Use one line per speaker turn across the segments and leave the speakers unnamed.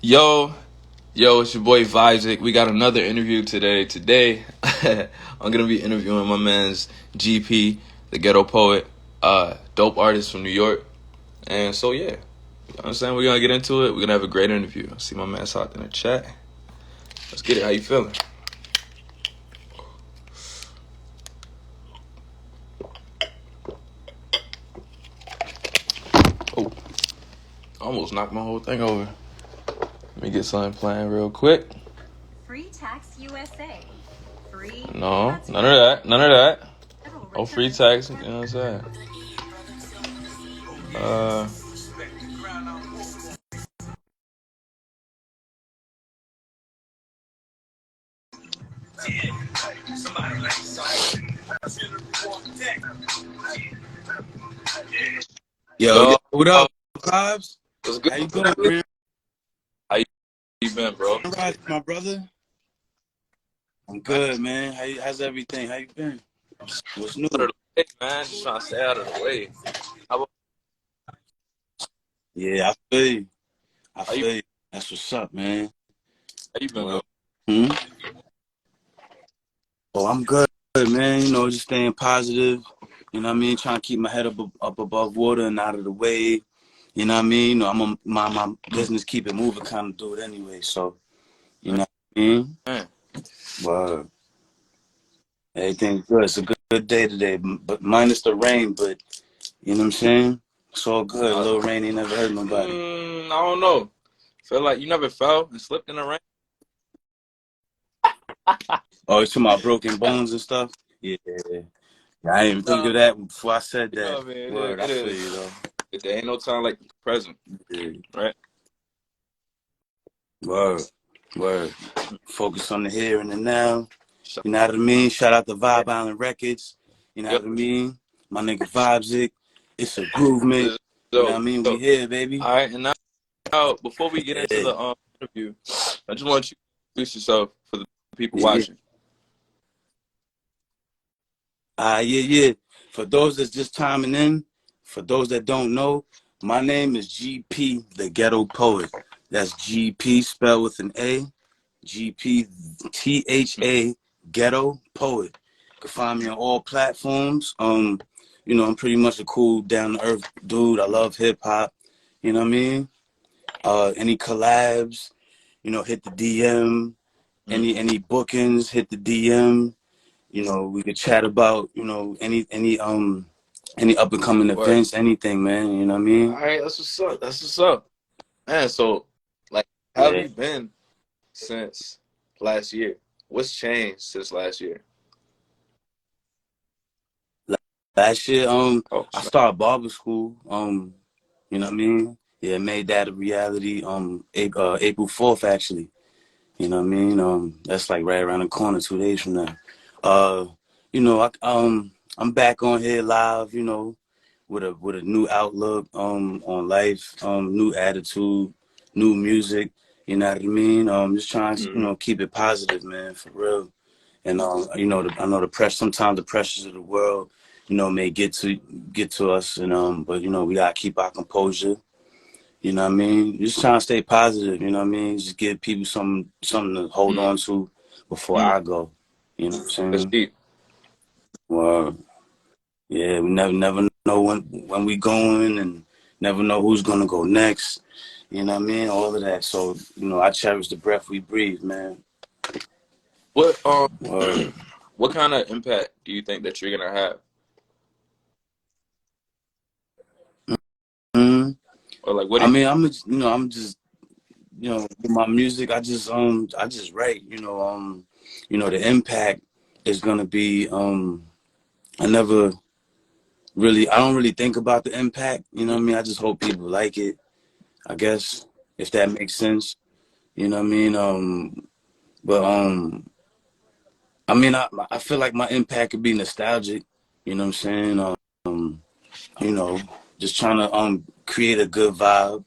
Yo, it's your boy Visek. We got another interview today. Today, I'm gonna be interviewing my man's GP, the Ghetto Poet, dope artist from New York. And so yeah, you know what I'm saying, we're gonna get into it. We're gonna have a great interview. I see my man's hot in the chat. Let's get it. How you feeling? Oh, almost knocked my whole thing over. Let me get something playing real quick.
Free tax USA. Free.
No, none of that. None of that. Oh, free tax. You know what I'm saying?
Yo,
Yo,
what up, Vibes?
what's good?
How you doing, man?
How you been, bro?
Right, my brother. I'm good, man. How's everything? How you been? What's new?
Out of the way, man. Just trying to stay out of the way. How
Yeah, I feel you. I
you?
feel you. That's what's up, man.
How you been,
Well,
though?
hmm? Oh, I'm good, man. You know, just staying positive. You know what I mean? Trying to keep my head up above water and out of the way. You know what I mean? You know, I'm my business keep it moving kind of dude anyway. So, you know what I mean?
Man,
Well, everything's good. It's a good day today, but minus the rain, but you know what I'm saying? It's all good. A little rain ain't never hurt nobody.
I don't know. Feel like you never fell and slipped in the rain?
Oh, you talking about broken bones and stuff? Yeah. I didn't even think
No,
of that before I said
you know
that.
what I mean?
Word, I
It
feel
is.
you though.
There ain't no time like the present,
Yeah.
right?
Word, word. Focus on the here and the now.
Shout
You know what I mean? Shout out to
out.
Vibe Island Records. You know
Yo,
what I mean? My nigga Vibesick. It's a groovement. You know what I mean? We
yo.
here, baby.
All right, and now before we get into
Yeah.
the interview, I just want you to introduce yourself for the people
Yeah, yeah.
watching.
Yeah. For those that's just chiming in, for those that don't know, my name is GP, the Ghetto Poet. That's GP spelled with an A, GP THA Ghetto Poet. You can find me on all platforms. You know, I'm pretty much a cool, down to earth dude. I love hip hop. You know what I mean? Any collabs, you know, hit the DM. Any bookings, hit the DM. You know, we could chat about, you know, any up and coming
Word.
events, anything, man. You know what I
All
mean?
right, that's what's up. That's what's up, man. So, like, how have
Yeah.
you been since last year? What's changed since last year?
Last year,
Oh,
I
snap.
started barber school. You know what I mean? Yeah, made that a reality. April 4th actually. You know what I mean? That's like right around the corner, 2 days from now. Uh, you know, I'm back on here live. You know, with a new outlook on life, new attitude, new music. You know what I mean? Just trying to keep it positive, man, for real. And you know, I know the press. Sometimes the pressures of the world, you know, may get to us, and but you know, we gotta keep our composure. You know what I mean? Just trying to stay positive. You know what I mean? Just give people something to hold
Mm,
on to before
mm,
I go. You know what I'm
that's
saying?
deep.
Well, yeah, we never know when we going, and never know who's gonna go next. You know what I mean? All of that. So you know, I cherish the breath we breathe, man.
What
Word.
what kind of impact do you think that you're gonna have,
Mm-hmm.
or like what do
I
you?
mean, I'm just, you know, with my music, I just write, you know, the impact is gonna be, I never I don't really think about the impact, you know what I mean? I just hope people like it, I guess, if that makes sense, you know what I mean? But, I mean, I feel like my impact could be nostalgic, you know what I'm saying? You know, just trying to, create a good vibe,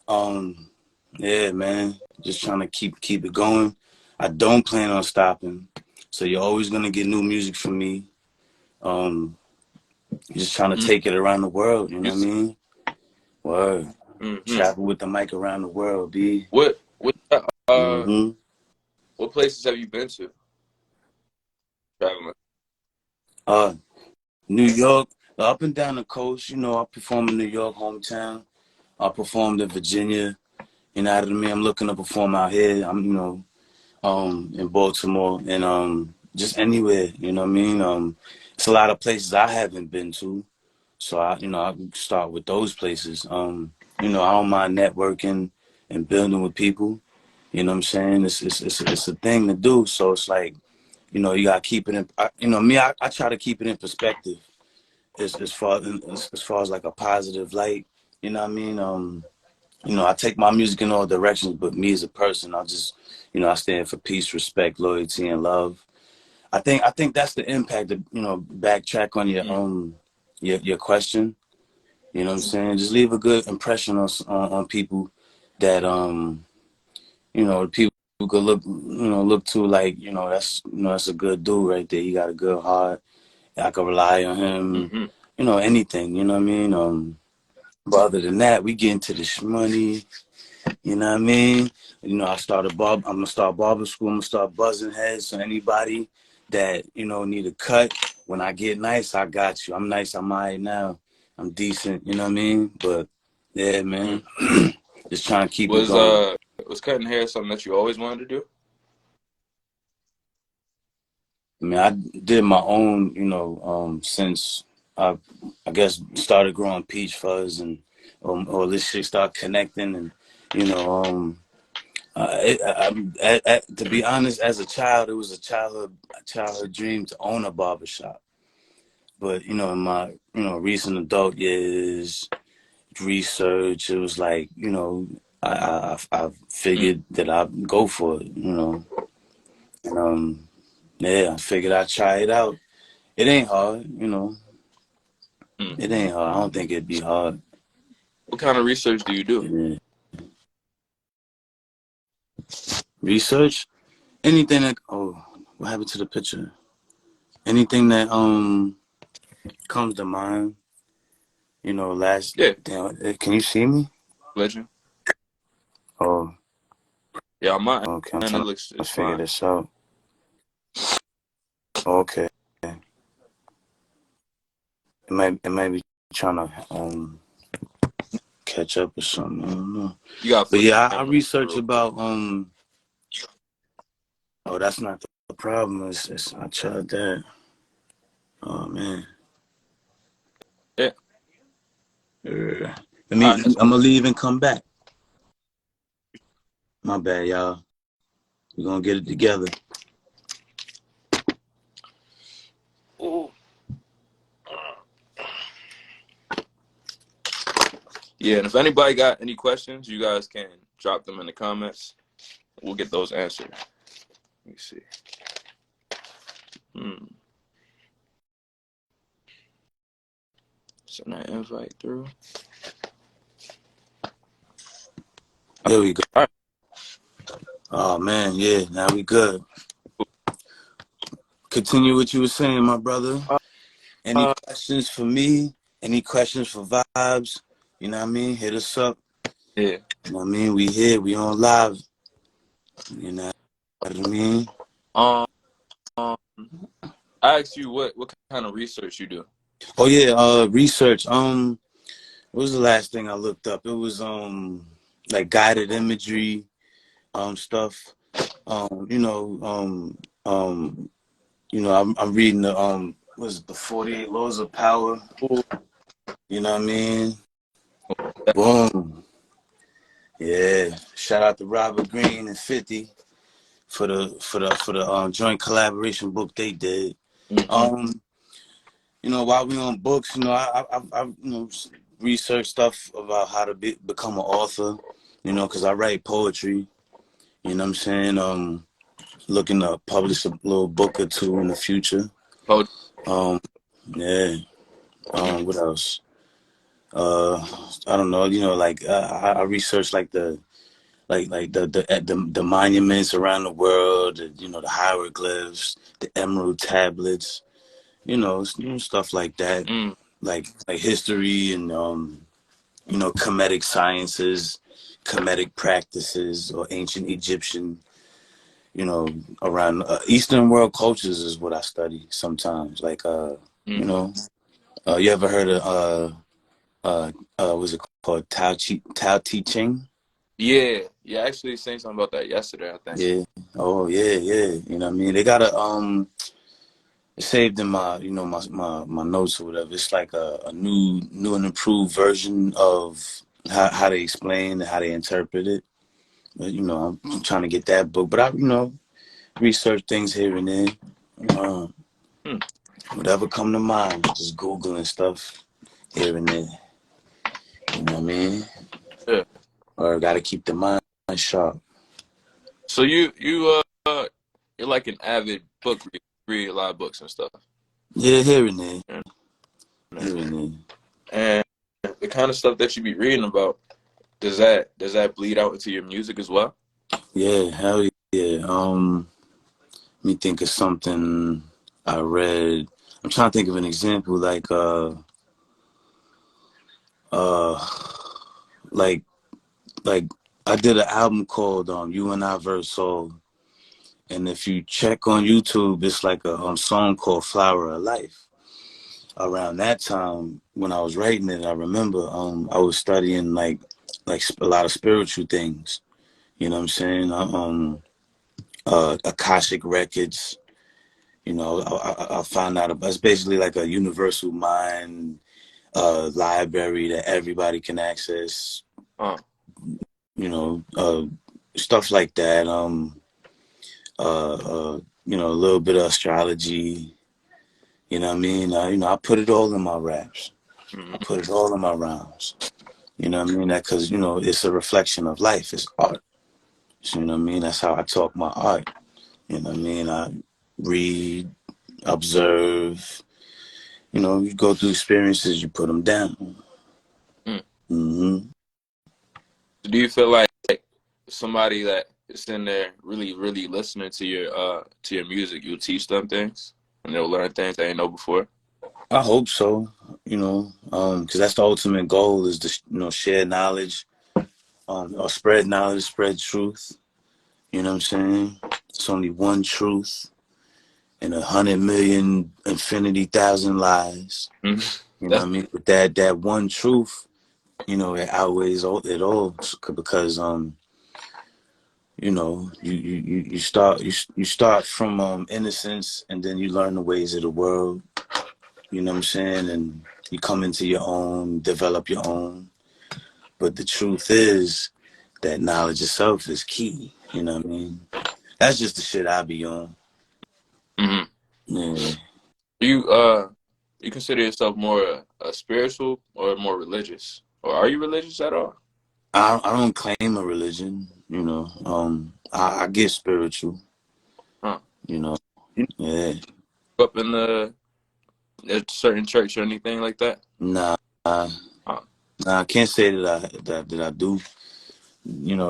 um, yeah, man. Just trying to keep it going. I don't plan on stopping. So you're always gonna get new music from me. Um, just trying to
Mm,
take it around the world, you know
you
what I mean? Word.
Mm-hmm.
travel with the mic around the world, B.
What
Mm-hmm.
what places have you been to traveling?
Uh, New York, up and down the coast. You know, I performed in New York, hometown. I performed in Virginia. You know what I mean? I'm looking to perform out here. I'm, in Baltimore and just anywhere. You know what I mean? It's a lot of places I haven't been to, so I can start with those places. I don't mind networking and building with people. You know what I'm saying? It's a thing to do. So it's like, you gotta keep it in. I try to keep it in perspective as far as like a positive light. You know what I mean? I take my music in all directions, but me as a person, I stand for peace, respect, loyalty, and love. I think that's the impact of, backtrack on your
Mm.
your question. You know what I'm saying? Just leave a good impression on people that people could look to, like, that's a good dude right there. He got a good heart. I could rely on him.
Mm-hmm.
Anything, you know what I mean? But other than that, we get into the money. You know what I mean? I'm gonna start barber school. I'm gonna start buzzing heads. So anybody that need a cut, when I get nice, I got you. I'm nice. I'm alright now. I'm decent. You know what I mean? But yeah, man,
Mm.
just trying to keep it
Was
going.
was cutting hair something that you always wanted to do?
I mean, I did my own, since I, I guess, started growing peach fuzz, and or this shit start connecting, and you know, to be honest, as a child, it was a childhood dream to own a barbershop. But in my recent adult years, research, it was like, I
Mm.
figured that I'd go for it. And yeah, I figured I'd try it out. It ain't hard.
Mm.
It ain't hard. I don't think it'd be hard.
What kind of research do you do?
Yeah. Research anything that. Oh, what happened to the picture? Anything that comes to mind. Last.
Yeah,
Damn, can you see me?
legend.
Oh,
Yeah, on my
okay. I'm
end, it
trying
looks
to
it's
figure
fine.
this out. Okay. It might be trying to catch up or something. I don't know.
You got to
But
flip
yeah,
the
I
camera
research
real quick.
about Oh, that's not the problem. I tried that. Oh man.
Yeah.
Let
All
me.
right. That's
I'm
cool.
gonna leave and come back. My bad, y'all. We're gonna get it together.
Ooh. Yeah, and if anybody got any questions, you guys can drop them in the comments. We'll get those answered. Let me see. Hmm. Send that invite through.
There we go.
All right.
Oh man, yeah. Now we good. Continue what you were saying, my brother. Any
Uh,
questions for me? Any questions for Vibes? You know what I mean? Hit us up.
yeah.
You know what I mean? We here. We on live. You know what I mean?
Um. I asked you what kind of research you do.
Oh yeah. Research. What was the last thing I looked up? It was like guided imagery stuff. Um. You know. I'm reading the was it the 48 Laws of Power?
Ooh.
You know what I mean? Boom. Yeah. Shout out to Robert Greene and 50 for the joint collaboration book they did.
Mm-hmm.
Um, while we on books, I research stuff about how to become an author. Because I write poetry. You know what I'm saying? Looking to publish a little book or two in the future.
Oh.
Um, yeah. What else? I don't know. Like I research like the monuments around the world. The hieroglyphs, the emerald tablets. Stuff like that.
Mm.
Like history and comedic sciences, comedic practices, or ancient Egyptian, around Eastern world cultures is what I study sometimes. Like, you
Mm.
know, you ever heard of what's it called? Tao Te Ching?
Yeah, yeah. Actually, saying something about that yesterday. I think.
Yeah. Oh, yeah, yeah. You know what I mean? They got it's saved in my, my notes or whatever. It's like a new and improved version of how they explain and how they interpret it. But, I'm trying to get that book. But I, research things here and there. Um,
Hmm.
Whatever come to mind, just Googling stuff here and there. You know what I mean?
Yeah.
Or gotta keep the mind sharp.
So you're like an avid book reader, read a lot of books and stuff.
Yeah, here and there.
Yeah.
Here and there.
And the kind of stuff that you be reading about, does that bleed out into your music as well?
Yeah, hell yeah. Let me think of something I read. I'm trying to think of an example uh like like I did an album called You and I Verse Soul. And if you check on YouTube, it's like a song called Flower of Life. Around that time when I was writing it, I remember I was studying like a lot of spiritual things. You know what I'm saying? Akashic records. I found out it's basically like a universal mind library that everybody can access.
Uh,
You know, stuff like that. A little bit of astrology. You know what I mean? I put it all in my raps. I
mhm,
put it all in my rhymes. You know what I mean? That because it's a reflection of life. It's art. So, you know what I mean? That's how I talk my art. You know what I mean? I read, observe. You go through experiences, you put them down.
mm.
Hmm.
Do you feel like somebody that is in there really, really listening to your music, you'll teach them things and they'll learn things they ain't know before?
I hope so. Because that's the ultimate goal is to share knowledge, or spread knowledge, spread truth. You know what I'm saying? It's only one truth and 100 million infinity thousand lies.
Mhm.
You know what
That's
I mean? But that one truth, it outweighs it all because you start from innocence and then you learn the ways of the world. You know what I'm saying? And you come into your own, develop your own. But the truth is that knowledge itself is key. You know what I mean? That's just the shit I be on.
hmm
Yeah.
you you consider yourself more spiritual or more religious, or are you religious at all?
I don't claim a religion. I get spiritual.
Huh?
You know.
You
Yeah.
grew up in a certain church or anything like that?
Nah. Nah.
Huh?
I can't say that I do.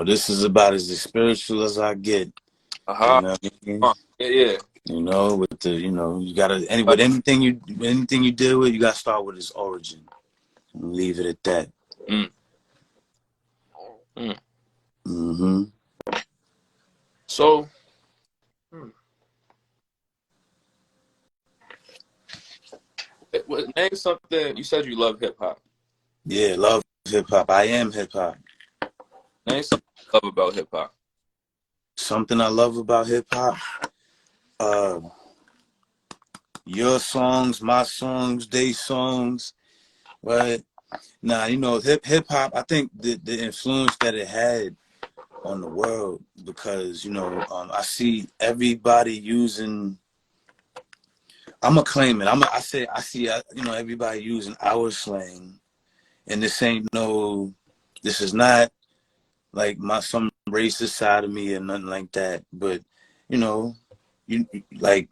This is about as spiritual as I get. You
Aha.
know what I mean?
Huh. Yeah, yeah.
With you gotta
Uh,
with anything you deal with, you gotta start with its origin and leave it at that.
mm, mm.
Hmm.
So, hmm, name something. You said you love hip hop.
Yeah, love hip hop. I am hip hop.
Name something you love about hip hop.
Something I love about hip hop. Uh, your songs, my songs, they songs. Right? Nah, hip hop. I think the influence that it had on the world because I see everybody using. I'm a claim it. I see everybody using our slang, and this ain't no. This is not like some racist side of me or nothing like that. But you know, you like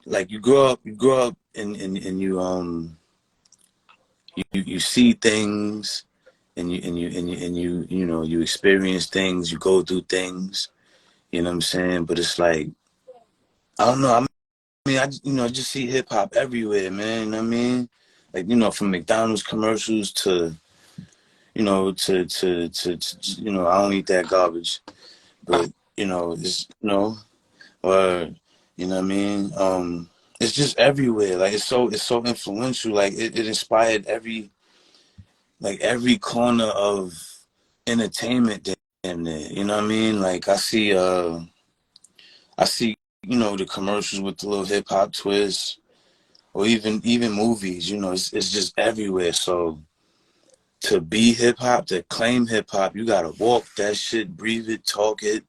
like you grow up and you see things and you experience things, you go through things, you know what I'm saying? But it's like I don't know, mean, I just see hip hop everywhere, man. You know what I mean? Like, from McDonald's commercials to, I don't eat that garbage, but it's or what I mean. It's just everywhere. Like it's so influential. Like it inspired every corner of entertainment. Damn near. You know what I mean? Like I see the commercials with the little hip hop twist, or even movies. It's just everywhere. So to be hip hop, to claim hip hop, you gotta walk that shit, breathe it, talk it.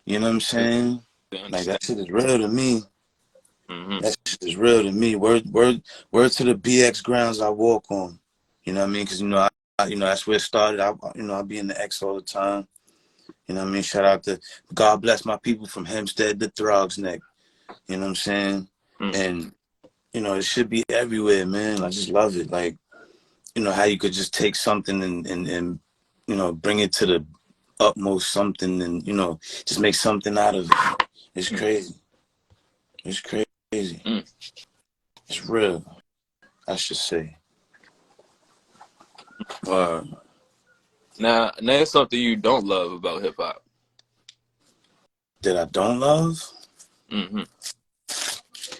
You know what I'm saying?
I
Like
understand.
that shit is real to me.
Hmm.
That shit is real to me. Word to the BX grounds I walk on. You know what I mean? Because that's where it started. I'll be in the X all the time. You know what I mean? Shout out to God bless my people from Hempstead to Throgs Neck. You know what I'm saying?
Mm.
And it should be everywhere, man. I just love it. Like how you could just take something and bring it to the utmost something, and just make something out of it. It's
Mm.
crazy. It's crazy.
Mm.
It's real, I should say.
Now, name something you don't love about hip hop.
That I don't love?
Hmm.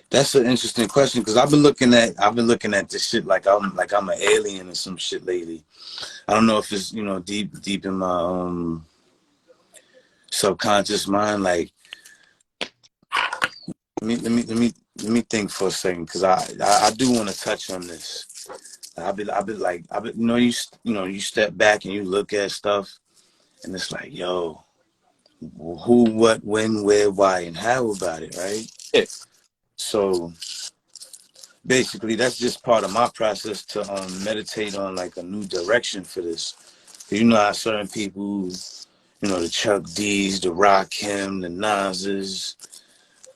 That's an interesting question, because I've been looking at this shit like I'm an alien or some shit lately. I don't know if it's deep in my subconscious mind. Like let me think for a second, because I do want to touch on this. You step back and you look at stuff, and it's like, yo, who, what, when, where, why, and how about it, right?
Yeah.
So basically, that's just part of my process to meditate on like a new direction for this. How certain people, the Chuck D's, the Rakim, the Nas's,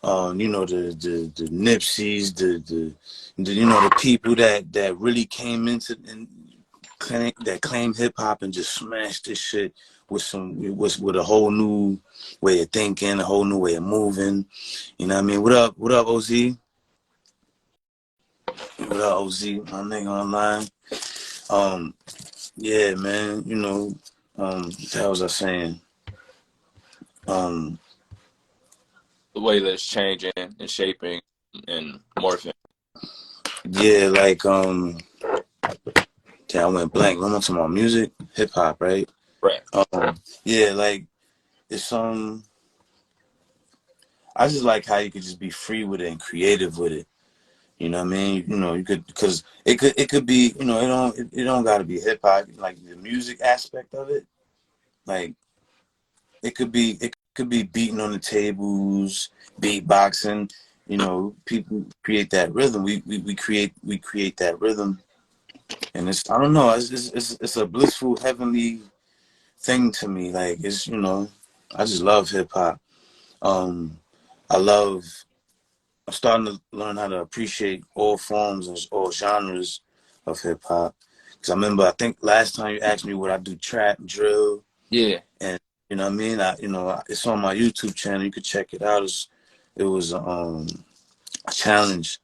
the Nipseys, the people that really came into and claim hip hop and just smashed this shit with a whole new way of thinking, a whole new way of moving. You know what I mean? What up, OZ? What up, OZ? My nigga online. Um, yeah, man. What the hell was I saying? Um,
The way that's changing and shaping and morphing.
yeah, like damn, I went blank. I'm talking about music, hip hop, right?
Right.
Yeah, like it's I just like how you could just be free with it and creative with it. You know what I mean? You could, because it could be, it don't got to be hip hop. Like the music aspect of it, like it could be beating on the tables, beatboxing. People create that rhythm. We create that rhythm, and I don't know. It's a blissful, heavenly thing to me. Like I just love hip hop. Um, I love. I'm starting to learn how to appreciate all forms and all genres of hip hop. Because I think last time you asked me would I do trap, drill,
Yeah.
and you know what I mean. It's on my YouTube channel. You could check it out. It was a challenge.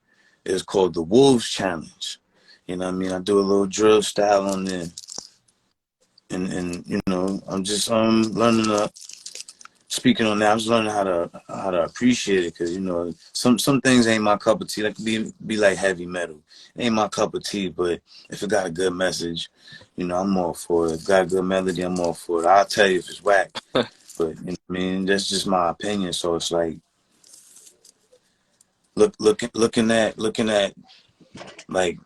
It was called the Wolves Challenge. You know what I mean. I do a little drill style on there, and I'm just learning to. Speaking on that, I'm just learning how to appreciate it, because some things ain't my cup of tea. Like be like heavy metal, it ain't my cup of tea. But if it got a good message, I'm all for it. If it got a good melody, I'm all for it. I'll tell you if it's whack, but what I mean, that's just my opinion. So it's like looking at like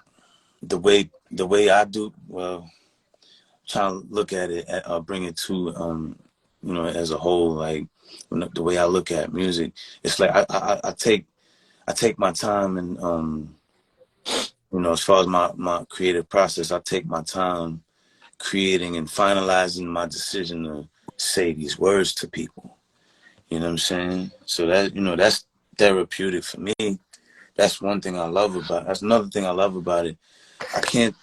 the way I do. Well, trying to look at it, bring it to as a whole. Like the way I look at music, it's like I take my time, and as far as my creative process, I take my time creating and finalizing my decision to say these words to people. You know what I'm saying? So that's therapeutic for me. That's one thing I love about. That's another thing I love about it. I can't.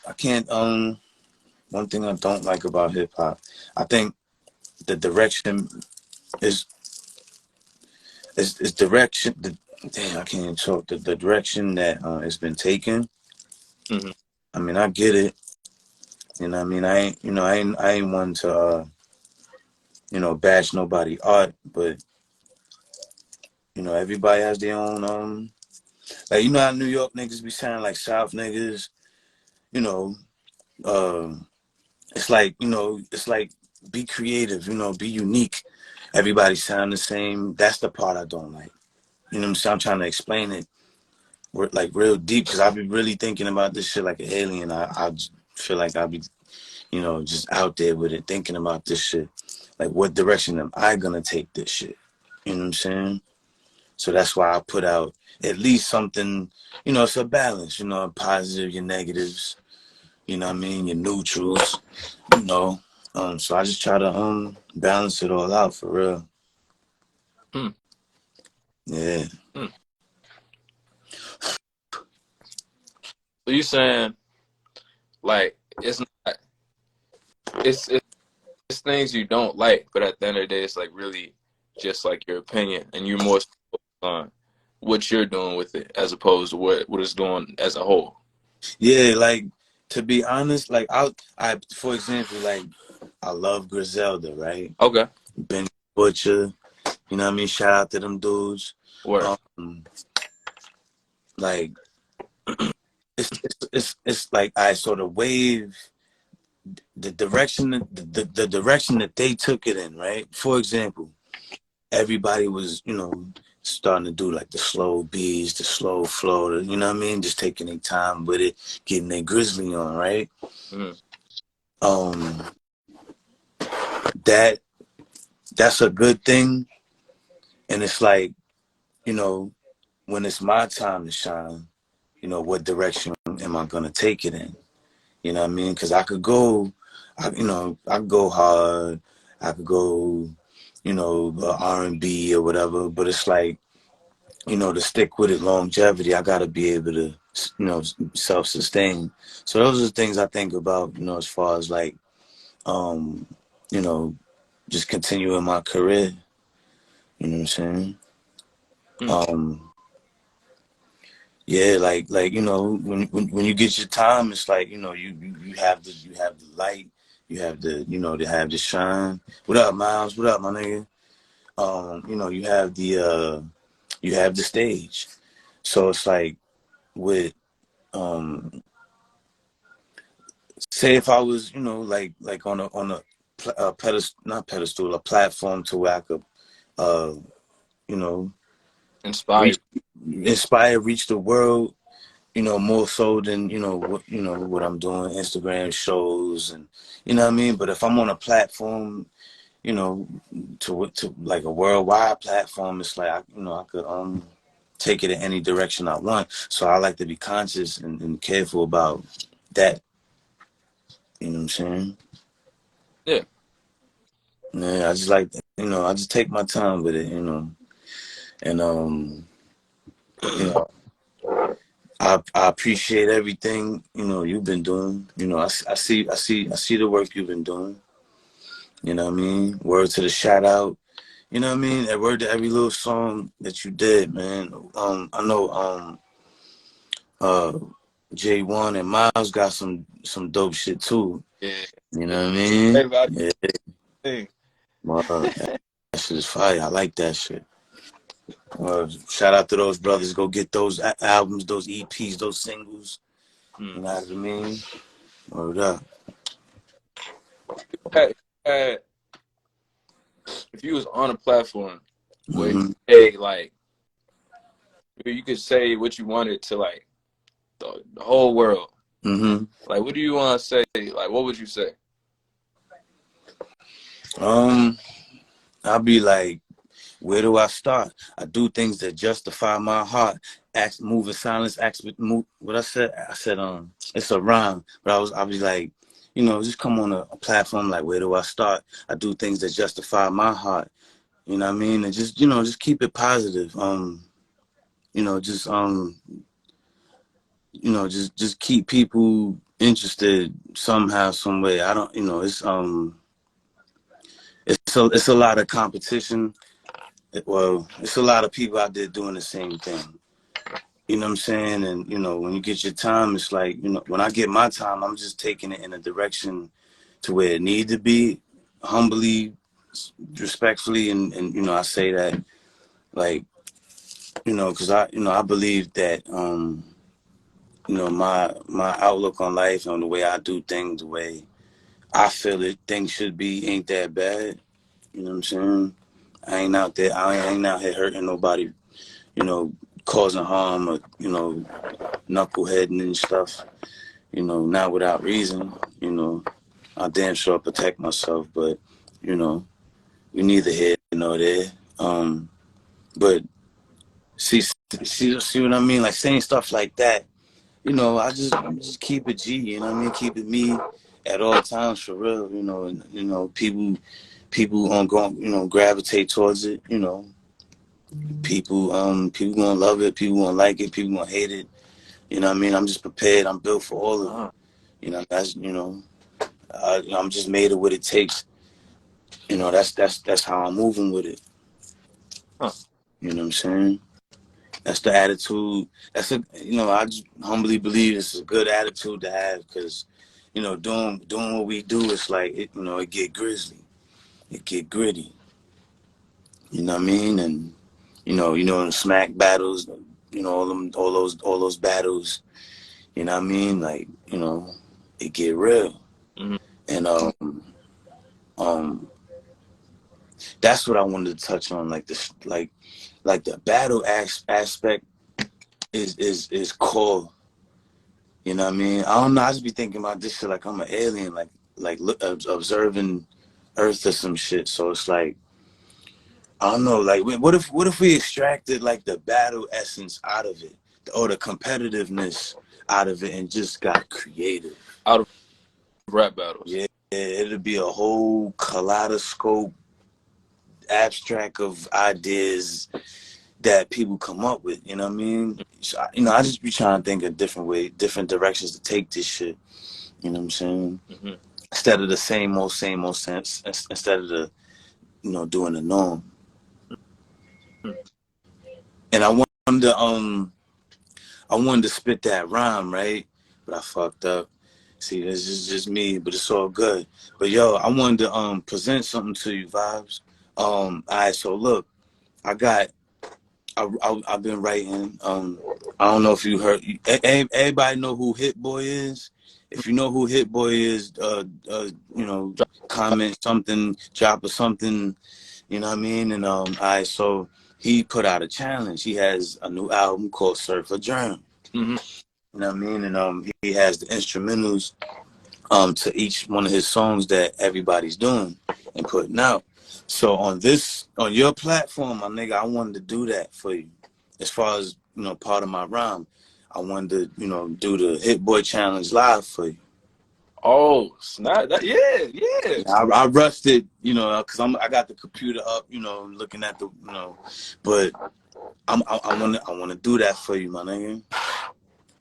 One thing I don't like about hip hop, I think the direction is direction. damn, I can't even talk the direction that it's been taken.
Hmm.
I mean, I get it. You know, what I mean, I ain't one to bash nobody art, but everybody has their own like how New York niggas be sounding like South niggas. You know, uh, it's like be creative. Be unique. Everybody sound the same. That's the part I don't like. You know what I'm saying? I'm trying to explain it like real deep because I be really thinking about this shit like an alien. I just feel like I be just out there with it, thinking about this shit. Like, what direction am I gonna take this shit? You know what I'm saying? So that's why I put out at least something, it's a balance, positive, your negatives, you know what I mean, your neutrals, you know. So I just try to balance it all out for real.
Hmm.
Yeah.
Hmm. So you saying like it's things you don't like, but at the end of the day, it's like really just like your opinion, and you're more so focused on what you're doing with it as opposed to what it's doing as a whole.
Yeah, like to be honest, like I for example, like I love Griselda, right?
Okay.
Ben Butcher, you know what I mean? Shout out to them dudes.
Word.
Um, like it's like I sort of wave the direction the direction that they took it in, right? For example, everybody was, starting to do like the slow beats, the slow flow, you know what I mean? Just taking their time with it, getting their grizzly on, right?
Mm.
Um that that's a good thing. And it's like, you know, when it's my time to shine, what direction am I gonna take it in? You know what I mean? Because I could go, I could go hard. I could go, R&B or whatever. But it's like, to stick with it, longevity. I gotta be able to, self-sustain. So those are the things I think about, as far as like, um, you know, just continuing my career. You know what I'm saying?
Mm.
Um, Yeah, like when you get your time, it's like you have the light, you have to have the shine. What up, Miles? What up, my nigga? You have the stage. So it's like with um say if I was like on a pedestal, not pedestal, a platform to where I could uh you know
Inspired.
reach inspire, reach the world, more so than what I'm doing, Instagram shows and what I mean. But if I'm on a platform, you know, to like a worldwide platform, it's like I could take it in any direction I want. So I like to be conscious and careful about that. You know what I'm saying?
Yeah.
Yeah, I just like I just take my time with it, and you know. I appreciate everything you've been doing. I see the work you've been doing. You know what I mean? Word to the shout out. You know what I mean? And word to every little song that you did, man. I know uh J1 and Miles got some dope shit too.
Yeah.
You
Yeah.
know what I mean?
Everybody
Yeah,
thing.
that shit is fire. I like that shit. Shout out to those brothers. Go get those albums, those EPs, those singles.
Mm.
You know what I mean? Word up.
Hey, hey, if you was on a platform where
Mm-hmm.
hey, like you could say what you wanted to like the whole world.
Mm-hmm.
Like, what do you want to say? Like, what would you say?
Um, I'll be like, where do I start? I do things that justify my heart. Act, move in silence. Act, move. What I said, it's a rhyme. But I'll be like, just come on a platform like, where do I start? I do things that justify my heart. You know what I mean? And just, just keep it positive. Just just keep people interested somehow, some way. I don't, it's a lot of competition Well, it's a lot of people out there doing the same thing. You know what I'm saying? And, you know, when you get your time, it's like, you know, when I get my time, I'm just taking it in a direction to where it need to be, humbly, respectfully. And you know, I say that, like, you know, because I believe that, you know, my outlook on life and the way I do things, the way I feel it, things should be, ain't that bad. You know what I'm saying? I ain't out here hurting nobody, you know, causing harm or, you know, knuckleheading and stuff, you know, not without reason, you know. I damn sure protect myself, but, you know, we neither here nor there. But see what I mean? Like saying stuff like that, you know, I'm just keep it G, you know what I mean? Keep it me at all times for real, you know, and you know, people going, you know, gravitate towards it, you know. People gonna love it, people gonna like it, people gonna hate it. You know what I mean? I'm just prepared, I'm built for all of it. You know, that's you know, I'm just made of what it takes. You know, that's how I'm moving with it.
Huh.
You know what I'm saying? That's the attitude. That's a you know I just humbly believe it's a good attitude to have because you know doing what we do it's like it you know it get grisly, it get gritty. You know what I mean? And you know in smack battles, you know all those battles. You know what I mean? Like you know it get real.
Mm-hmm.
And um that's what I wanted to touch on like this like the battle aspect is core. You know what I mean? I don't know. I just be thinking about this shit like I'm an alien, like look, observing Earth or some shit. So it's like I don't know. Like, what if we extracted like the battle essence out of it, or the competitiveness out of it, and just got creative?
Out of rap battles.
Yeah, it'd be a whole kaleidoscope, abstract of ideas that people come up with. You know what I mean? So, you know, I just be trying to think of different way, different directions to take this shit. You know what I'm saying?
Mm-hmm.
Instead of the same old sense, instead of the you know doing the norm. And I wanted to spit that rhyme right, but I fucked up. See, this is just me, but it's all good. But yo, I wanted to present something to you, vibes. All right, so look, I got I've been writing. I don't know if you heard. Everybody know who Hit Boy is. If you know who Hit Boy is, you know,
Drop.
comment something, drop or something. You know what I mean? And all right, so he put out a challenge. He has a new album called Surf a Germ.
Mm-hmm.
You know what I mean? And he has the instrumentals to each one of his songs that everybody's doing and putting out. So on your platform, my nigga, I wanted to do that for you. As far as, you know, part of my rhyme, I wanted to, you know, do the Hit Boy Challenge live for you.
Oh, snap! That, yeah.
I rushed it, you know, because I got the computer up, you know, looking at the, you know, but I want to do that for you, my nigga.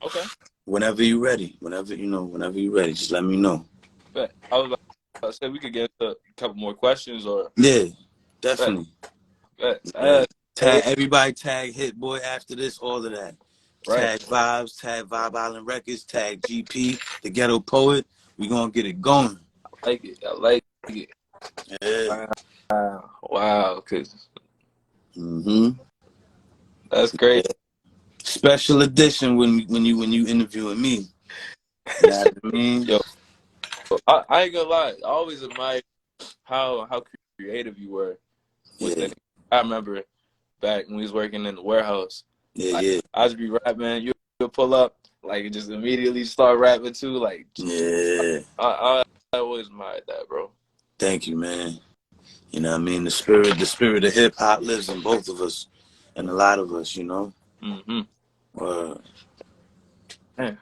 Okay.
Whenever you're ready, whenever you're ready, just let me know.
Bet. I was about to say we could get a couple more questions or
Yeah,
bet.
definitely.
Bet.
Yeah.
Hey,
Tag everybody, tag Hit Boy after this, all of that.
right.
Tag Vibes, tag Vibe Island Records, tag GP, the Ghetto Poet. We gonna get it going.
I like it. I like it.
Yeah.
Wow. Cause
Mm-hmm.
that's great.
Yeah. Special edition when you interviewing me. You know what I mean?
Yo, I ain't gonna lie. I always admire how creative you were with
Yeah.
the. I remember back when we was working in the warehouse.
Yeah,
Like
yeah.
I just be rapping. You'll pull up, like just immediately start rapping too. Like
Yeah.
I always admired that, bro.
Thank you, man. You know what I mean? The spirit of hip hop lives in both of us and a lot of us, you know?
Mm-hmm.
Uh,
Man.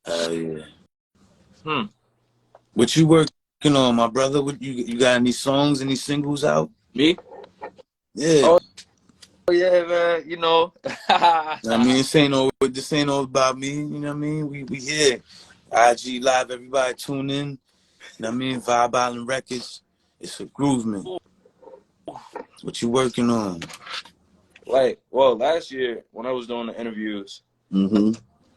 yeah.
Hmm.
What you working on, my brother? What you got any songs, any singles out?
Me?
Yeah.
Oh yeah, man. You know.
I mean, this ain't all about me. You know what I mean? We here. IG Live, everybody tune in. You know what I mean? Vibe Island Records. It's a groove man. What you working on?
Like, well, last year when I was doing the interviews,
Mm-hmm.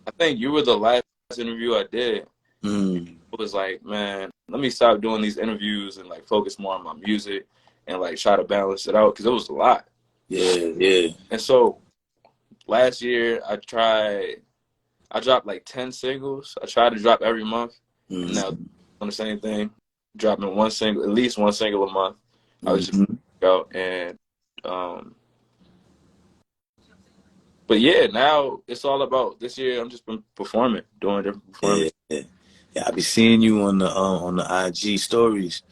I think you were the last interview I did.
Mm.
It was like, man, let me stop doing these interviews and like focus more on my music and like try to balance it out because it was a lot.
Yeah, yeah.
And so last year I dropped like 10 singles. I tried to drop every month, and now
Mm-hmm.
on the same thing, dropping one single, at least one single a month. I was just
Mm-hmm.
out and um but yeah, now it's all about this year. I'm just been performing, doing different
Yeah,
performance.
yeah. Yeah, I be seeing you on the IG stories.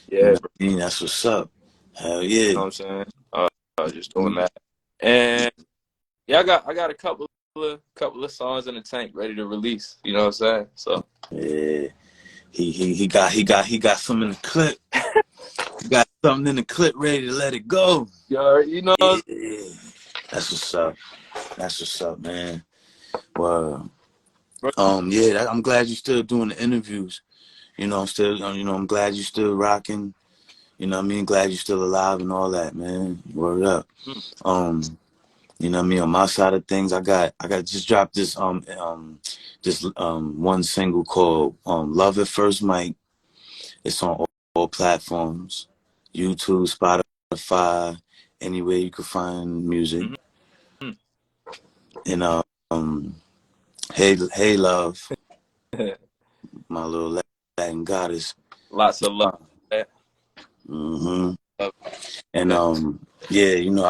You
Yeah,
know
bro,
what I mean? That's what's up. Hell
you
yeah.
know what I'm saying? Just doing
Mhm.
that, and yeah, I got a couple of songs in the tank ready to release. You know what I'm saying? So
Yeah. He got something in the clip. He got something in the clip ready to let it go.
you know,
Yeah. That's what's up. That's what's up, man. Well,
bro,
yeah, I'm glad you still doing the interviews. You know, I'm still, I'm glad you still rocking. You know what I mean? Glad you still alive and all that, man. Word up.
mm,
You know what I mean? On my side of things, I got just dropped this one single called Love at First Mic. It's on all platforms. YouTube, Spotify, anywhere you can find music.
mm, mm.
And hey love, my little Latin goddess.
Lots of love.
Hmm.
Love
And
that.
yeah,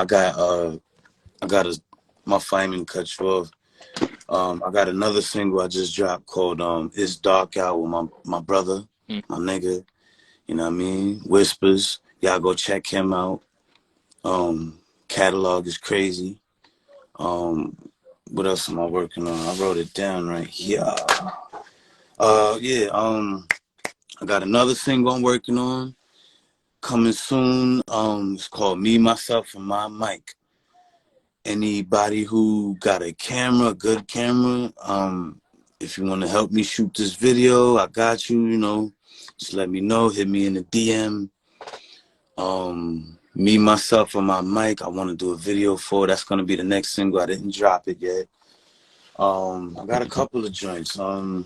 I got my fireman cut you off. I got another single I just dropped called It's Dark Out with my brother,
Mm,
my nigga, you know what I mean? Whispers. Y'all go check him out. Catalog is crazy. Um, what else am I working on? I wrote it down right here. Yeah, I got another single I'm working on coming soon. It's called Me, Myself, and My Mic. Anybody who got a camera, good camera, if you want to help me shoot this video, I got you, just let me know, hit me in the DM. Me, myself, and my mic, I want to do a video for. That's going to be the next single. I didn't drop it yet. I got a couple of joints. I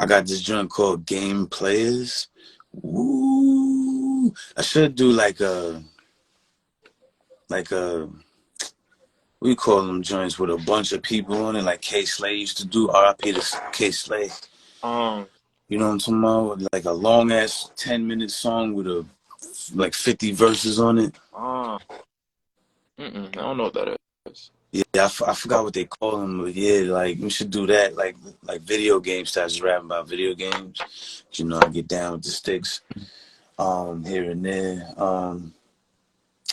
got this joint called Game Players. Woo! I should do like a what do you call them joints with a bunch of people on it, like K Slay used to do. R.I.P. to K Slay.
um,
You know what I'm talking about? Like a long ass 10-minute song with like 50 verses on it.
um, I don't know what that is.
Yeah, I forgot what they call them, but yeah, like we should do that, like video game style, just rapping about video games. I get down with the sticks, here and there.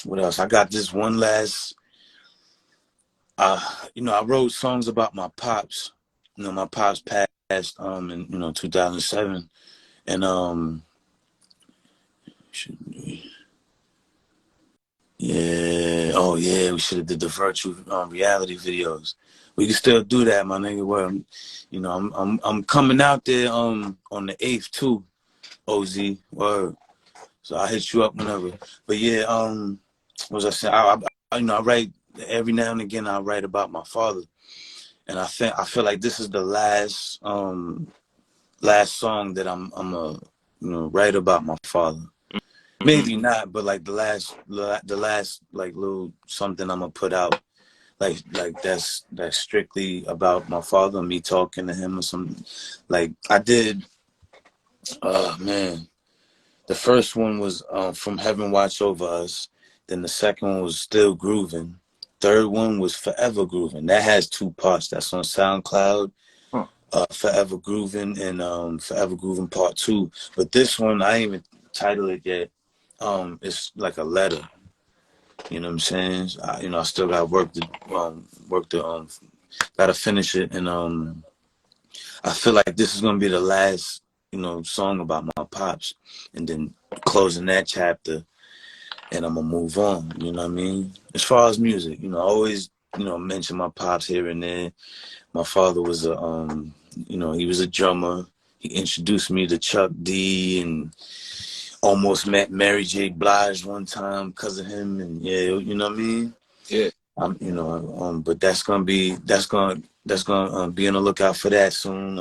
What else? I got this one last. I wrote songs about my pops. My pops passed in 2007, and should yeah, oh yeah, we should have did the virtual reality videos. We can still do that, my nigga. Well, I'm coming out there on the 8th too, OZ. Word. So I hit you up whenever. But yeah, what was I saying? I write every now and again. I write about my father, and I feel like this is the last song that I'm a write about my father.
Mm-hmm.
Maybe not, but like the last like little something I'm gonna put out, like that's strictly about my father, me talking to him or something. Like I did. Man, the first one was From Heaven Watch Over Us. Then the second one was Still Grooving. Third one was Forever Grooving. That has two parts. That's on SoundCloud.
Huh.
Forever Grooving and Forever Grooving Part 2. But this one I ain't even title it yet. It's like a letter. You know what I'm saying? I still got gotta finish it, and I feel like this is gonna be the last, song about my pops, and then closing that chapter, and I'm gonna move on. You know what I mean? As far as music, I always, mention my pops here and there. My father was he was a drummer. He introduced me to Chuck D and almost met Mary J. Blige one time because of him, and yeah, you know what I mean.
Yeah.
But that's gonna be on the lookout for that soon.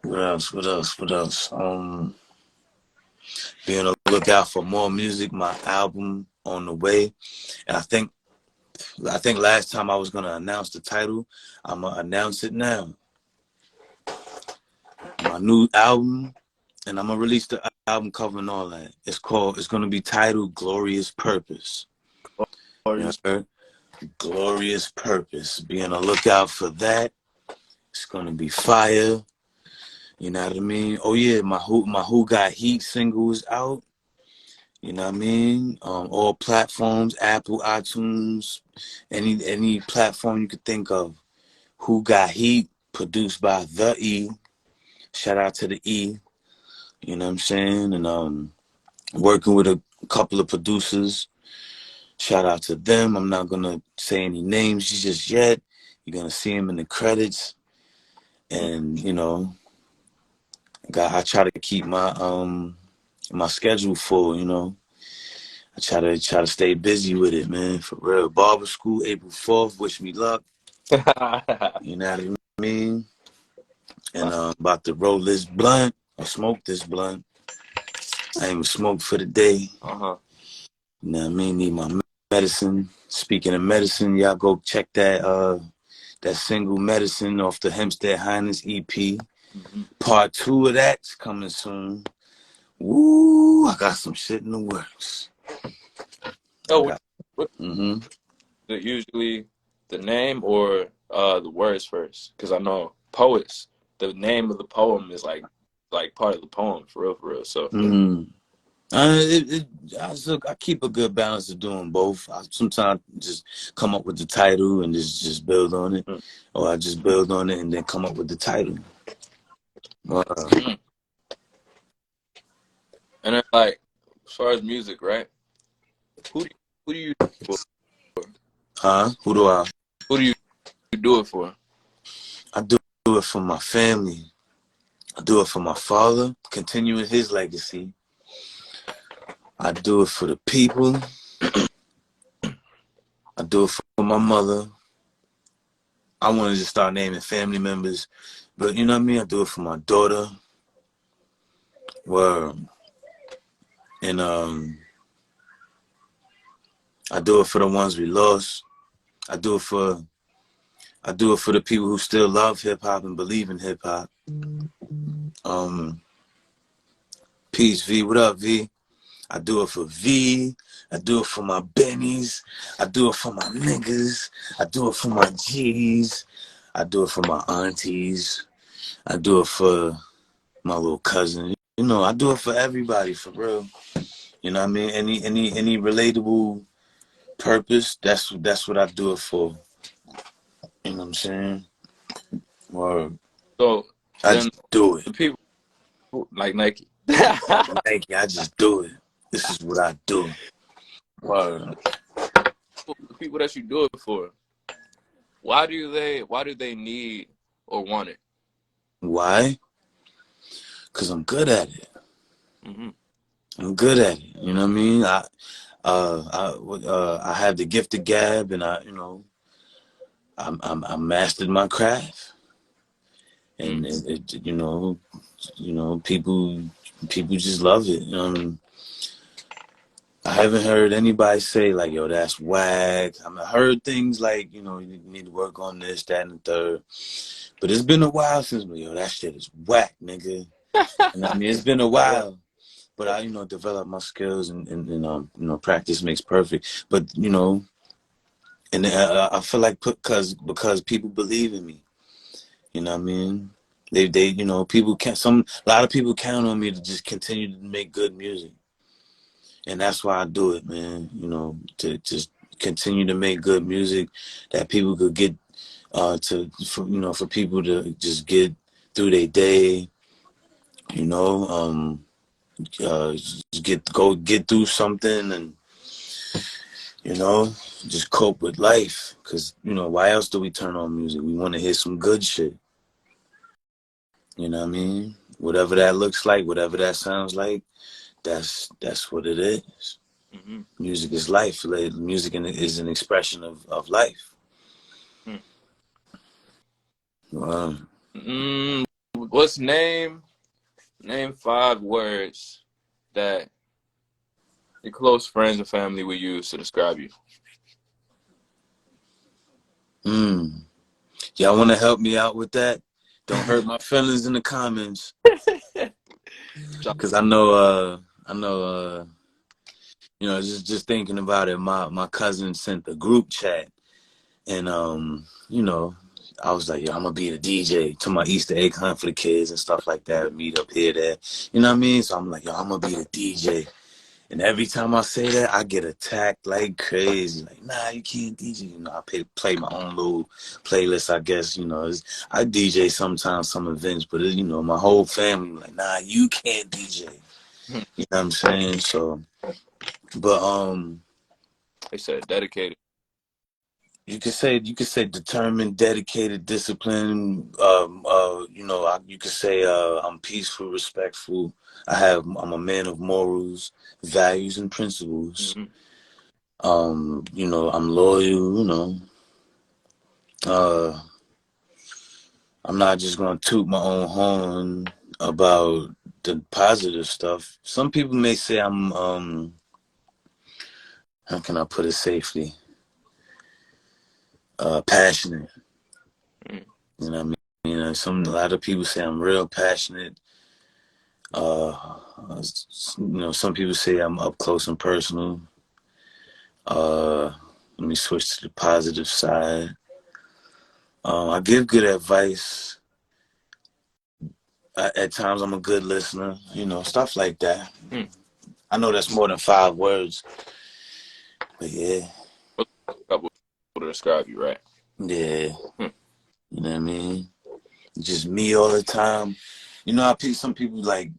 What else? What else? What else? Be on the lookout for more music. My album on the way, and I think last time I was gonna announce the title, I'm gonna announce it now. My new album, and I'm gonna release the album cover and all that. It's gonna be titled "Glorious Purpose." You
Glorious.
heard? Glorious Purpose. Be on the lookout for that. It's gonna be fire. You know what I mean? Oh yeah, my Who Got Heat single is out. You know what I mean? All platforms, Apple, iTunes, any platform you could think of. Who Got Heat, produced by The E. Shout out to the E. You know what I'm saying? And working with a couple of producers. Shout out to them. I'm not gonna say any names just yet. You're gonna see them in the credits.
Mm.
And I try to keep my schedule full. I try to stay busy with it, man. For real. Barber school, April 4th. Wish me luck. You know what I mean? And about to roll this blunt or smoke this blunt. I ain't even smoked for the day.
Uh-huh.
You know what I mean? Need my medicine. Speaking of medicine, y'all go check that single Medicine off the Hempstead Highness EP.
Mm-hmm.
Part 2 of that's coming soon. Woo! I got some shit in the works. I
Oh,
got.
what
Mm-hmm.
is it usually the name or the words first? Because I know poets, the name of the poem is like part of the poem for real. So
Mm-hmm. I keep a good balance of doing both. I sometimes just come up with the title and just build on it,
mm.
or I just build on it and then come up with the title.
Mm. And then like as far as music, right? Who do you, who do you for?
Huh? Who do I?
Who do you do it for?
I do it for my family. I do it for my father, continuing his legacy. I do it for the people. I do it for my mother. I want to just start naming family members, but you know what I mean. I do it for my daughter. Well, and I do it for the ones we lost. I do it for the people who still love hip hop and believe in hip hop. Um, Peace, V. What up, V? I do it for V. I do it for my Bennies. I do it for my niggas. I do it for my G's. I do it for my aunties. I do it for my little cousin. I do it for everybody, for real. You know what I mean? Any relatable purpose, that's what I do it for. You know what I'm saying? Or
So
I
then
just do it.
the people like Nike.
Like Nike, I just do it. This is what I do. Or
The people that you do it for, why do they need or want it?
why? Because I'm good at it.
Mm-hmm.
I'm good at it. You know what I mean? I have the gift of gab, and I mastered my craft,
Mm.
and people just love it. I haven't heard anybody say like, "Yo, that's whack." I heard things like, you need to work on this, that, and the third. But it's been a while since, yo, that shit is whack, nigga. And I mean, it's been a
Right.
while. But I, develop my skills and practice makes perfect. But and I feel like because people believe in me. You know what I mean? They people can a lot of people count on me to just continue to make good music, and that's why I do it, man. To just continue to make good music that people could get for people to just get through their day. You know, just get through something and just cope with life. Cause why else do we turn on music? We want to hear some good shit. You know what I mean? Whatever that looks like, whatever that sounds like, that's what it is.
Mm-hmm.
Music is life. Like, music is an expression of life. Um,
Mm, what's name 5 words that your close friends and family would use to describe you?
mm. Y'all want to help me out with that? Don't hurt my feelings in the comments, cause I know, just thinking about it. My cousin sent a group chat, and I was like, yo, I'm gonna be the DJ to my Easter egg hunt for the kids and stuff like that. Meet up here, there. You know what I mean? So I'm like, yo, I'm gonna be the DJ. And every time I say that, I get attacked like crazy. Like, nah, you can't DJ. I play my own little playlist, I guess. I DJ sometimes, some events, but, my whole family, like, nah, you can't DJ. You know what I'm saying? So, but,
They said dedicated.
you could say determined, dedicated, disciplined. You could say I'm peaceful, respectful. I'm a man of morals, values, and principles.
Mm-hmm.
I'm loyal. Uh, I'm not just gonna toot my own horn about the positive stuff. Some people may say I'm how can I put it safely? Passionate.
Mm-hmm.
You know what I mean? A lot of people say I'm real passionate. Some people say I'm up close and personal. Uh, Let me switch to the positive side. I give good advice. At times, I'm a good listener. Stuff like that.
Hmm.
I know that's more than 5 words, but yeah,
A couple to describe you, right?
yeah.
Hmm.
You know what I mean? Just me all the time. Some people like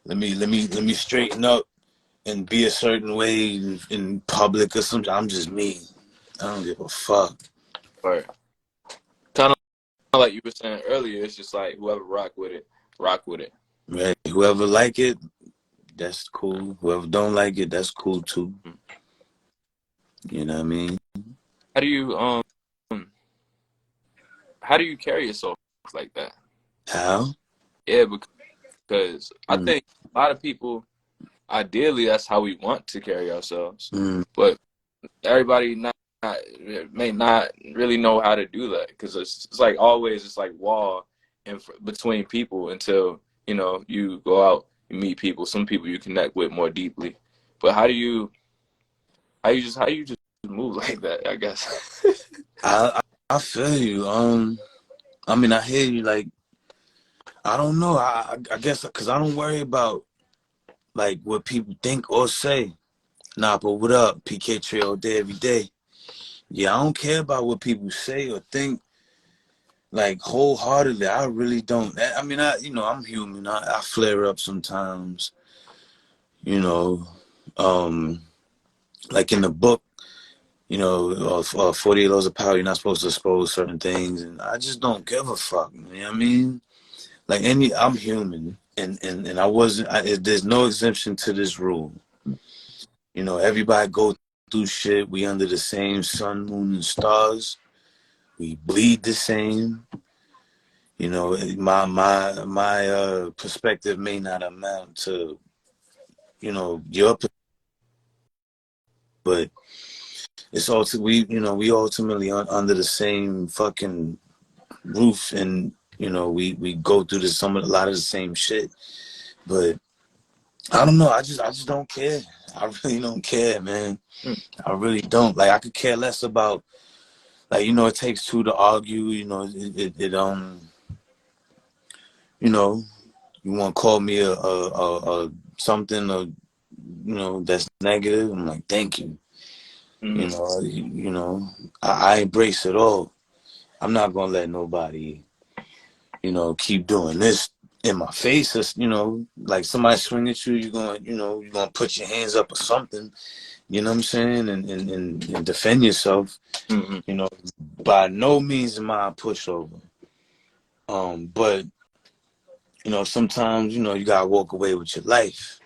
let me straighten up and be a certain way in public or something. I'm just me. I don't give a fuck.
Right. Kind of like you were saying earlier. It's just like whoever rock with it, rock with it.
Right? Whoever like it, that's cool. Whoever don't like it, that's cool too.
Hmm.
You know what I mean?
How do you how do you carry yourself like that?
How?
Yeah, because I
Mm,
think a lot of people, ideally, that's how we want to carry ourselves,
mm.
but everybody not may not really know how to do that because it's like always it's like wall between people until you go out and meet people. Some people you connect with more deeply, but how you just move like that? I guess.
I feel you. I mean, I hear you. Like, I don't know. I guess because I don't worry about like what people think or say. Nah, but what up? PK Trail all day, every day. Yeah, I don't care about what people say or think. Like wholeheartedly, I really don't. I mean, I'm human. I flare up sometimes. You know, um, like in the book, 48 laws of power. You're not supposed to expose certain things, and I just don't give a fuck. You know what I mean? Like I'm human, and I wasn't. There's no exemption to this rule. Everybody go through shit. We under the same sun, moon, and stars. We bleed the same. My perspective may not amount to your, but it's also we ultimately under the same fucking roof, and we go through a lot of the same shit. But I don't know. I just don't care. I really don't care, man.
Hmm.
I really don't. Like I could care less about like it takes two to argue. You know you want to call me a something or that's negative. I'm like, thank you.
Hmm.
I embrace it all. I'm not gonna let nobody keep doing this in my face. Like somebody swing at you, you're gonna put your hands up or something. You know what I'm saying, and defend yourself.
Hmm.
You know, by no means am I a pushover. But sometimes, you gotta walk away with your life.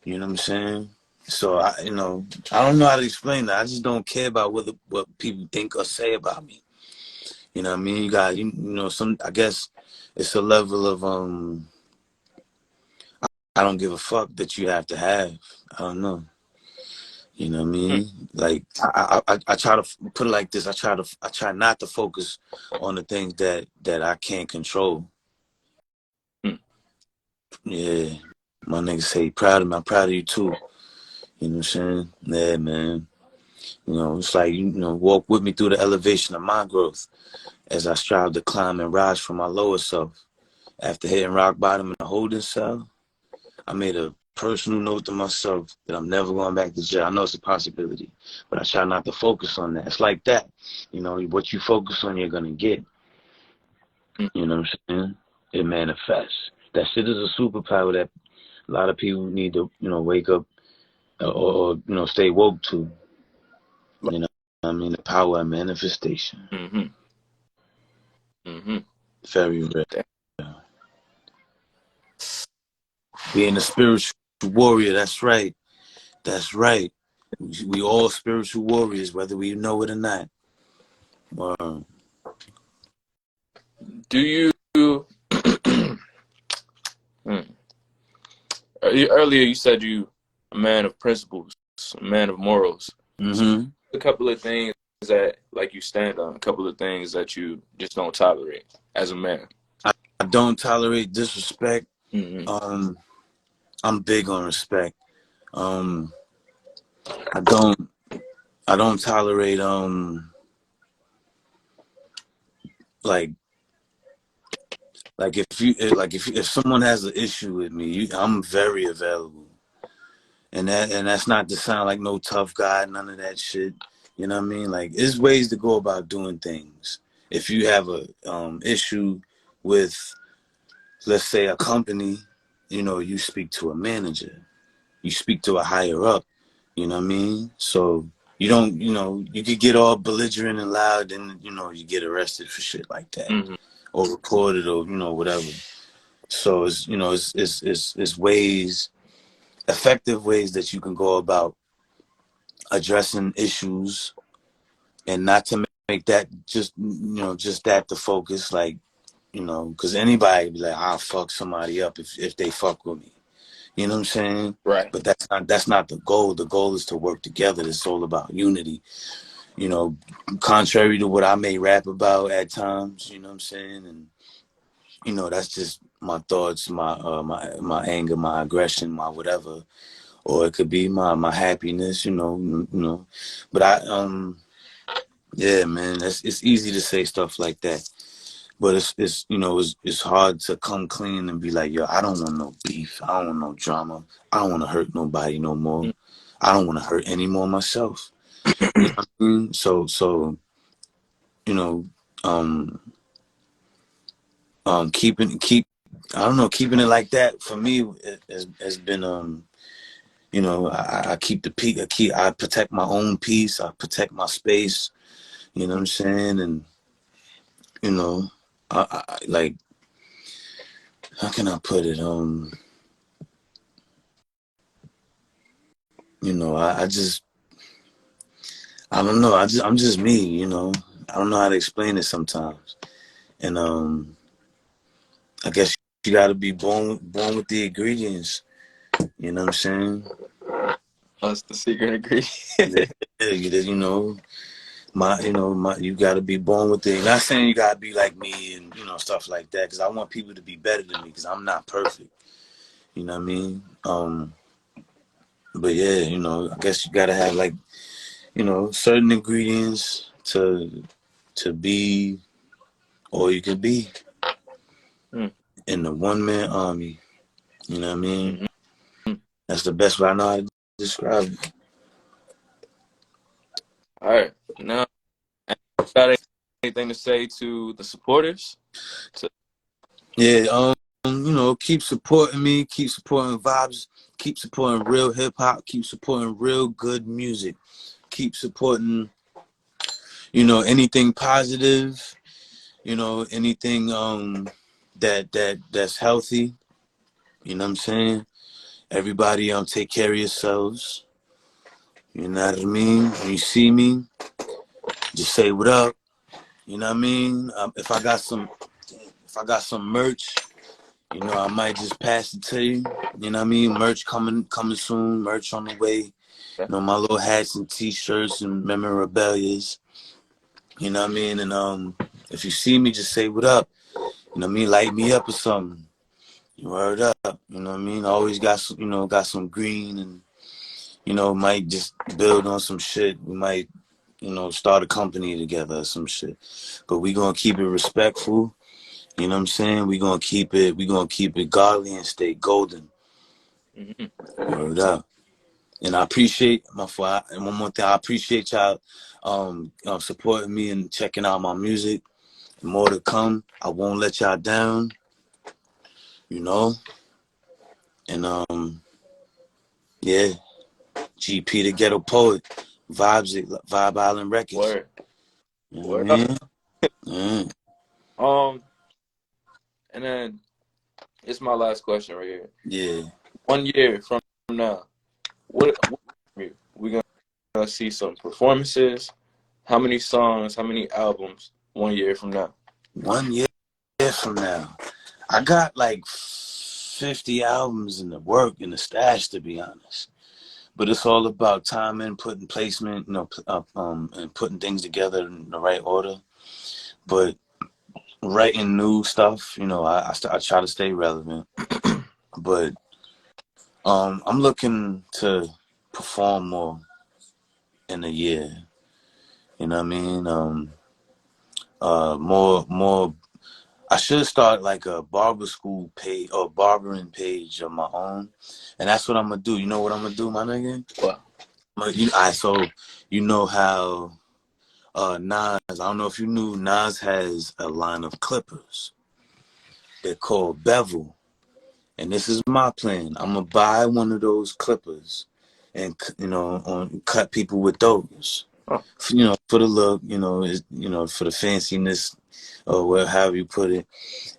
You know what I'm saying? So I don't know how to explain that. I just don't care about what people think or say about me. You know what I mean? You got, I guess it's a level of, I don't give a fuck that you have to have. I don't know. You know what I
Mm,
mean? Like I try to put it like this. I try not to focus on the things that I can't control.
mm,
Yeah, my niggas say proud of me. I'm proud of you too. You know what I'm saying? Yeah, man. It's like walk with me through the elevation of my growth as I strive to climb and rise from my lower self. After hitting rock bottom in the holding cell, I made a personal note to myself that I'm never going back to jail. I know it's a possibility, but I try not to focus on that. It's like that. What you focus on, you're gonna get.
mm,
You know what I'm saying? It manifests. That shit is a superpower that a lot of people need to, wake up or stay woke to. You know what I mean? The power of manifestation.
mm-hmm, mm-hmm.
Very rare.
Damn.
Being a spiritual warrior, that's right. That's right. We all spiritual warriors, whether we know it or not. Um,
Do you? Hmm. Earlier, you said you a man of principles, a man of morals. So,
mm-hmm.
a couple of things that like you stand on, a couple of things that you just don't tolerate as a man.
I don't tolerate disrespect.
Mm-hmm.
Um, I'm big on respect. Um, I don't I don't tolerate like if someone has an issue with me, I'm very available. And that's not to sound like no tough guy, none of that shit. You know what I mean? Like, there's ways to go about doing things. If you have a issue with, let's say, a company, you speak to a manager, you speak to a higher up. You know what I mean? So you don't, you could get all belligerent and loud, and you get arrested for shit like that,
Mm-hmm.
or reported, or whatever. So it's ways, effective ways that you can go about addressing issues, and not to make that just that the focus, like, because anybody be like, I'll fuck somebody up if they fuck with me. You know what I'm saying?
Right.
But that's not the goal. The goal is to work together. It's all about unity. You know, contrary to what I may rap about at times. You know what I'm saying? And that's just my thoughts, my anger, my aggression, my whatever, or it could be my happiness. But yeah, man, it's easy to say stuff like that. But it's hard to come clean and be like, yo, I don't want no beef. I don't want no drama. I don't want to hurt nobody no more. I don't want to hurt any more myself. You know what I mean? So you know, um, keep I don't know, keeping it like that for me has been I keep the peace. I protect my own peace. I protect my space. You know what I'm saying? And you know, like, how can I put it? I just, I don't know. I'm just me. I don't know how to explain it sometimes. And I guess you got to be born with the ingredients. You know what I'm saying?
That's the secret
Yeah,
ingredient.
you got to be born with it. Not saying you got to be like me and stuff like that, because I want people to be better than me, because I'm not perfect. You know what I mean? But yeah, I guess you got to have, like, certain ingredients to be all you can be
Mm,
in the one man army. You know what I mean?
mm-hmm.
That's the best way I know how to describe it.
All right. Now, got anything to say to the supporters? To,
Yeah, keep supporting me, keep supporting vibes, keep supporting real hip hop, keep supporting real good music, keep supporting, anything positive, anything that's healthy. You know what I'm saying? Everybody take care of yourselves. You know what I mean? When you see me, just say what up. You know what I mean? If I got some merch, you know, I might just pass it to you. You know what I mean? Merch coming soon. Merch on the way. You know, my little hats and t-shirts and memorabilias. You know what I mean? And if you see me, just say what up. You know what I mean? Light me up or something. You word up. You know what I mean? I always got some green, and might just build on some shit. We might start a company together or some shit. But we gonna keep it respectful. You know what I'm saying? We gonna keep it godly and stay golden.
Mm-hmm.
Word up. And I appreciate and one more thing, I appreciate y'all supporting me and checking out my music. More to come. I won't let y'all down. You know? And yeah, GP the Ghetto Poet. Vibe Island Records.
Word.
You know
Word
what I
up.
mean? Mm.
And then it's my last question right here.
Yeah.
1 year from now, what we gonna see some performances? How many songs? How many albums? 1 year from now.
1 year from now, I got like 50 albums in the work in the stash, to be honest. But it's all about timing, putting placement, and putting things together in the right order. But writing new stuff, I try to stay relevant. But I'm looking to perform more in a year. You know what I mean? More. I should start like a barber school page or barbering page of my own, and that's what I'm gonna do. You know what I'm gonna do, my nigga?
Wow.
So you know how Nas. I don't know if you knew Nas has a line of clippers. They're called Bevel, and this is my plan. I'm gonna buy one of those clippers, and cut people with those.
Oh,
For the look, for the fanciness, or however you put it.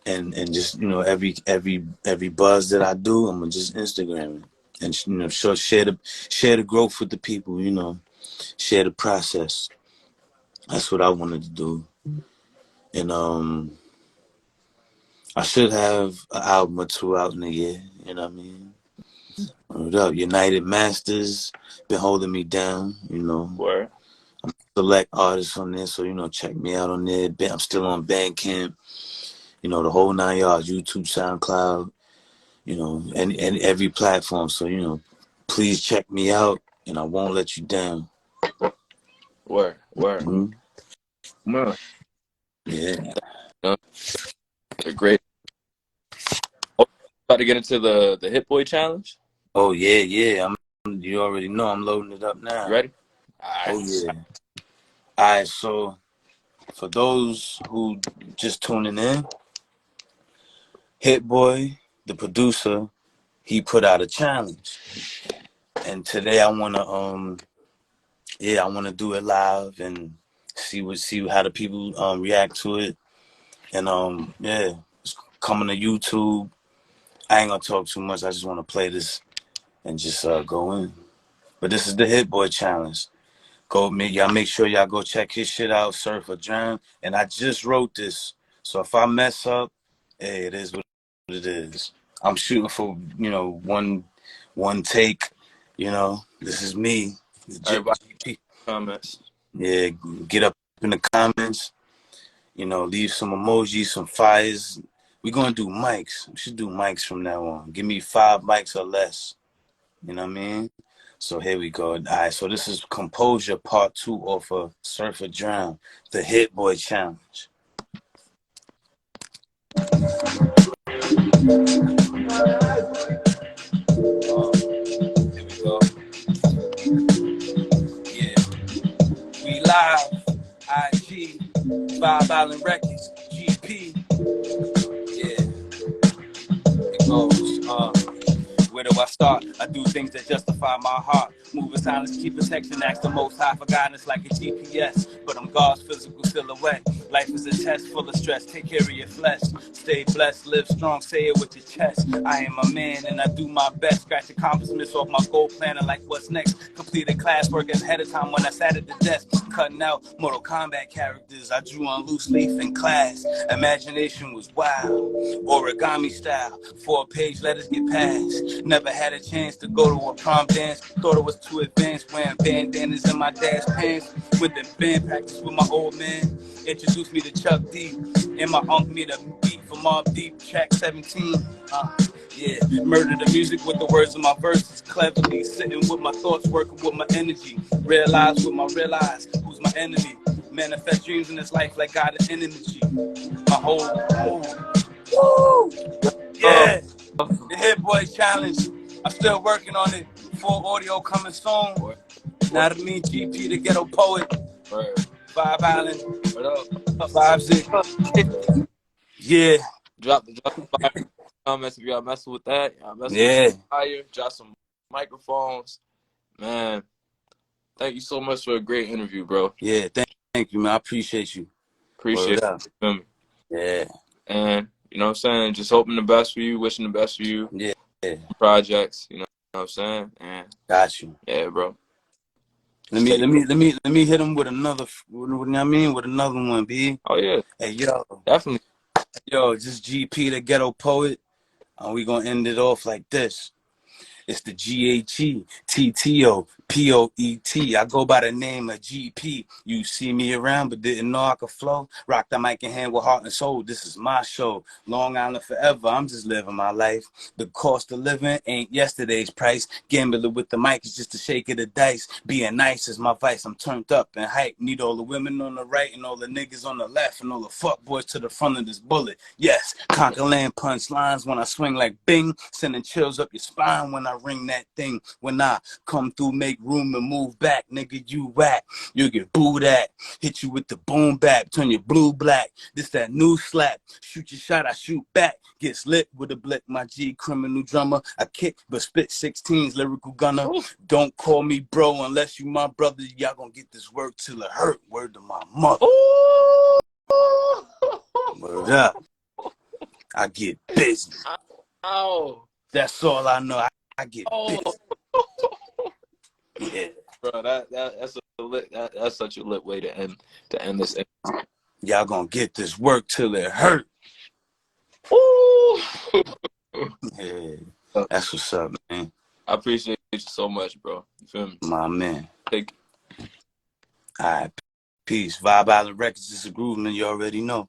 And just every buzz that I do, I'm gonna just Instagram it and share the growth with the people. Share the process. That's what I wanted to do, and I should have an album or two out in a year. You know what I mean? Word up, United Masters been holding me down.
word.
Select artists on there, so check me out on there. I'm still on Bandcamp. The whole 9 yards. YouTube, SoundCloud. And every platform. So, please check me out, and I won't let you down.
Word.
Mm-hmm.
Man,
Yeah.
they're great. Oh, about to get into the Hit Boy challenge.
Oh yeah. You already know I'm loading it up
You
now.
ready? All
Oh
right.
yeah. All right. So for those who just tuning in, Hit Boy, the producer, he put out a challenge, and today I wanna do it live and see how the people react to it. And it's coming to YouTube. I ain't gonna talk too much. I just want to play this and just go in. But this is the Hit Boy Challenge. Y'all make sure y'all go check his shit out, Surf or Drown. And I just wrote this, so if I mess up, hey, it is what it is. I'm shooting for one take. This is me.
Everybody comments.
Yeah, get up in the comments. Leave some emojis, some fires. We're gonna do mics. We should do mics from now on. Give me 5 mics or less. You know what I mean? So here we go. All right, so this is Composure Part 2 off of Surf or Drown, the Hit Boy Challenge. Here we go. Yeah. We live. IG. Vibe Island Records. GP. Yeah. It goes. Where do I start? I do things that justify my heart. Move in silence, keep protection, ask the most high for guidance like a GPS. But I'm God's physical silhouette. Life is a test full of stress, take care of your flesh. Stay blessed, live strong, say it with your chest. I am a man and I do my best. Scratch accomplishments off my goal planner like what's next. Completed classwork ahead of time when I sat at the desk. Cutting out Mortal Kombat characters I drew on loose leaf in class. Imagination was wild, origami style. 4-page letters get passed. Never had a chance to go to a prom dance. Thought it was too advanced, wearing bandanas in my dad's pants. Went to band practice with my old man. Introduced me to Chuck D. And my uncle me the beat from Mobb Deep, track 17. Yeah, murder the music with the words of my verses. Cleverly sitting with my thoughts, working with my energy. Realize with my realize who's my enemy. Manifest dreams in this life like God is energy. My whole woo! Yeah, the Hit Boy Challenge. I'm still working on it. Full audio coming soon. Now to me, GP, the Ghetto Poet. Vibe Island. Vibe Zig. Yeah.
Drop the fire comments if y'all messing with that. Y'all messing
Yeah.
with fire. Drop some microphones. Man, thank you so much for a great interview, bro.
Yeah, thank you, man. I appreciate you.
Appreciate it. You feel me?
Yeah.
And you know what I'm saying? Just hoping the best for you, wishing the best for you.
Yeah.
Projects, you know what I'm saying? And
got you.
Yeah, bro.
Let me hit him with another. What I mean with another one, B.
Oh yeah.
Hey yo,
definitely.
Yo, just GP the Ghetto Poet, and we gonna end it off like this. It's the GHETTOPOET. I go by the name of GP. You see me around, but didn't know I could flow. Rock the mic in hand with heart and soul. This is my show. Long Island forever. I'm just living my life. The cost of living ain't yesterday's price. Gambling with the mic is just a shake of the dice. Being nice is my vice. I'm turned up and hype. Need all the women on the right and all the niggas on the left and all the fuck boys to the front of this bullet. Yes, conquer land punch lines when I swing like bing. Sending chills up your spine when I ring that thing. When I come through, make room and move back, nigga, you whack. You get booed at. Hit you with the boom back, turn your blue black. This that new slap. Shoot your shot, I shoot back. Gets lit with a blick, my G criminal drummer. I kick but spit 16s, lyrical gunner. Don't call me bro unless you my brother. Y'all gonna get this work till it hurt. Word to my mother. Word up. I get busy.
Oh.
That's all I know. I get busy. Yeah.
Bro, that's such a lit way to end this.
Y'all gonna get this work till it hurt.
Ooh.
Yeah. That's what's up, man.
I appreciate you so much, bro. You feel me?
My man.
Take
All right. Peace. Vibe Island Records is a groove, man. You already know.